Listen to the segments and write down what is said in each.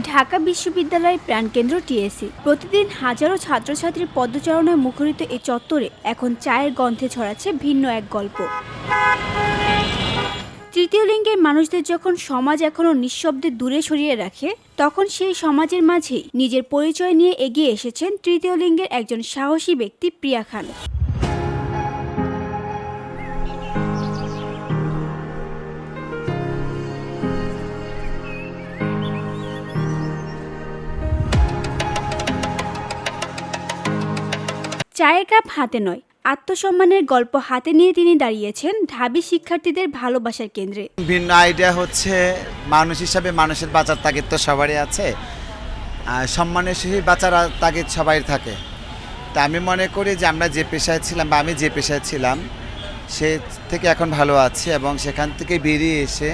ঢাকা বিশ্ববিদ্যালয়ের প্রাণকেন্দ্র টিএসসি। প্রতিদিন হাজারো ছাত্রছাত্রীর পদচারণায় মুখরিত এই চত্বরে এখন চায়ের গন্ধে ছড়াচ্ছে ভিন্ন এক গল্প। তৃতীয় লিঙ্গের মানুষদের যখন সমাজ এখনও নিঃশব্দে দূরে সরিয়ে রাখে, তখন সেই সমাজের মাঝেই নিজের পরিচয় নিয়ে এগিয়ে এসেছেন তৃতীয় লিঙ্গের একজন সাহসী ব্যক্তি প্রিয়া খান। চায়ের কাপ হাতে নয়, আত্মসম্মানের গল্প হাতে নিয়ে তিনি দাঁড়িয়েছেন ঢাবি শিক্ষার্থীদের ভালোবাসার কেন্দ্রে। ভিন্ন আইডিয়া হচ্ছে মানুষ হিসাবে মানুষের বাঁচার তাগিদ তো সবারই আছে, সম্মানের সহিত বাঁচার তাগিদ সবাই থাকে। তা আমি মনে করি যে আমরা যে পেশায় ছিলাম বা আমি যে পেশায় ছিলাম সে থেকে এখন ভালো আছি এবং সেখান থেকে বেরিয়ে এসে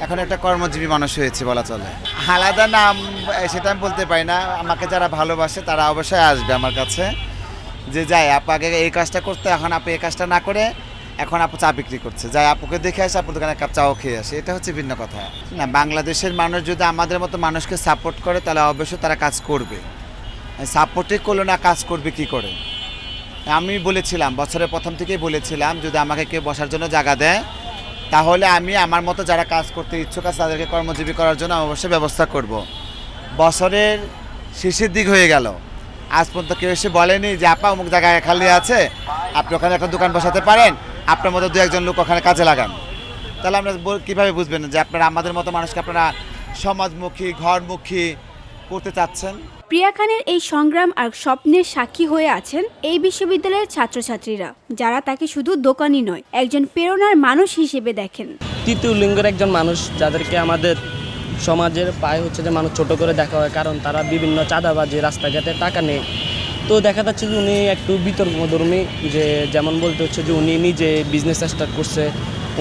এখন একটা কর্মজীবী মানুষ হয়েছে বলা চলে। আলাদা নাম সেটা আমি বলতে পারি না, আমাকে যারা ভালোবাসে তারা অবশ্যই আসবে আমার কাছে যে যাই আপু আগে এই কাজটা করতে, এখন আপু এই কাজটা না করে এখন আপু চা বিক্রি করছে, যাই আপুকে দেখে আসে, আপুর দোকানে এক কাপ চাও খেয়ে আসে, এটা হচ্ছে ভিন্ন কথা না। বাংলাদেশের মানুষ যদি আমাদের মতো মানুষকে সাপোর্ট করে তাহলে অবশ্যই তারা কাজ করবে, সাপোর্টই করলো না কাজ করবে কি করে। আমি বলেছিলাম বছরের প্রথম থেকেই বলেছিলাম যদি আমাকে কেউ বসার জন্য জায়গা দেয় তাহলে আমি আমার মতো যারা কাজ করতে ইচ্ছুক আছে তাদেরকে কর্মজীবী করার জন্য অবশ্যই ব্যবস্থা করব। বছরের শেষের দিক হয়ে গেল, আজ পর্যন্ত কেউ এসে বলেনি যে আপা অমুক জায়গায় খালি আছে, আপনি ওখানে একটা দোকান বসাতে পারেন, আপনার মতো দু একজন লোক ওখানে কাজে লাগান। তাহলে আমরা কীভাবে বুঝবেন যে আপনারা আমাদের মতো মানুষকে আপনারা সমাজমুখী ঘরমুখী করতে চাচ্ছেন। প্রিয়া খানের এই সংগ্রাম আর স্বপ্নের সাক্ষী হয়ে আছেন এই বিশ্ববিদ্যালয়ের ছাত্রছাত্রীরা, যারা তাকে শুধু দোকানই নয় একজন প্রেরণার মানুষ হিসেবে দেখেন। তৃতীয় লিঙ্গের একজন মানুষ যাদেরকে আমাদের সমাজের পায়ে হচ্ছে যে মানুষ ছোট করে দেখা হয়, কারণ তারা বিভিন্ন চাঁদাবাজি রাস্তাঘাটে টাকা নেয়। তো দেখা যাচ্ছে যে উনি একটু বিতর্কধর্মী, যে যেমন বলতে হচ্ছে যে উনি নিজে বিজনেস স্টার্ট করছে,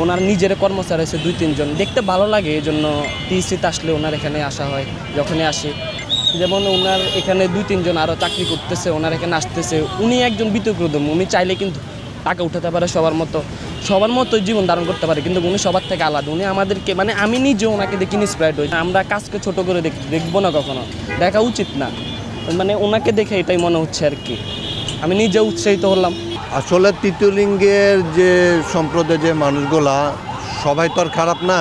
ওনার নিজের কর্মচারী আছে 2-3 জন, দেখতে ভালো লাগে। এই জন্য টিএসসিতে আসলে ওনার এখানে আসা হয়। যখনই আসি যেমন ওনার এখানে 2-3 জন আরও চাকরি করতেছে, ওনার এখানে আসতেছে। উনি একজন বিতর্কধর্মী, উনি চাইলে কিন্তু টাকা উঠাতে পারে সবার মতো জীবন ধারণ করতে পারে, কিন্তু উনি সবার থেকে আলাদা। উনি আমাদেরকে আমি নিজে ওনাকে দেখে ইন্সপায়ার্ড হই। আমরা কাজকে ছোট করে দেখবো না, কখনো দেখা উচিত না। ওনাকে দেখে এটাই মনে হচ্ছে আর কি, আমি নিজে উৎসাহিত হলাম। আসলে তৃতীয় লিঙ্গের যে সম্প্রদায়ের যে মানুষগুলা সবাই তো আর খারাপ না,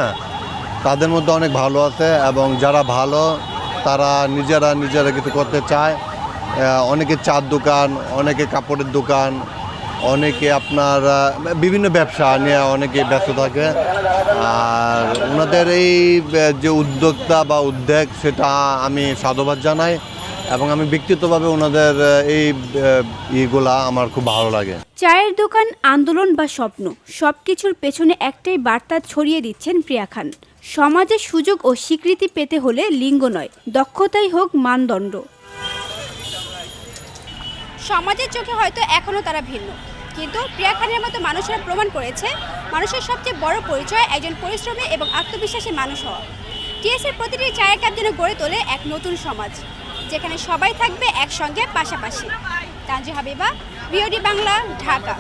তাদের মধ্যে অনেক ভালো আছে এবং যারা ভালো তারা নিজেরা কিছু করতে চায়। অনেকে চার দোকান, অনেকে কাপড়ের দোকান, অনেকে আপনার বিভিন্ন ব্যবসা নিয়ে অনেকে ব্যস্ত থাকে। আর ওনাদের এই যে উদ্যোক্তা বা উদ্যোগ সেটা আমি সাধুবাদ জানাই এবং আমি ব্যক্তিগতভাবে ওনাদের এই ইগুলা আমার খুব ভালো লাগে। চায়ের দোকান, আন্দোলন বা স্বপ্ন, সবকিছুর পেছনে একটাই বার্তা ছড়িয়ে দিচ্ছেন প্রিয়া খান। সমাজে সুযোগ ও স্বীকৃতি পেতে হলে লিঙ্গ নয়, দক্ষতাই হোক মানদণ্ড। সমাজের চোখে হয়তো এখনও তারা ভিন্ন, কিন্তু প্রিয়া খানের মতো মানুষেরা প্রমাণ করেছে মানুষের সবচেয়ে বড় পরিচয় একজন পরিশ্রমী এবং আত্মবিশ্বাসী মানুষ হওয়া। টিএসসির প্রতিটি চায়ের কাপ যেন গড়ে তোলে এক নতুন সমাজ, যেখানে সবাই থাকবে একসঙ্গে পাশাপাশি। তানজিহা হাবিবা, ভিওডি বাংলা, ঢাকা।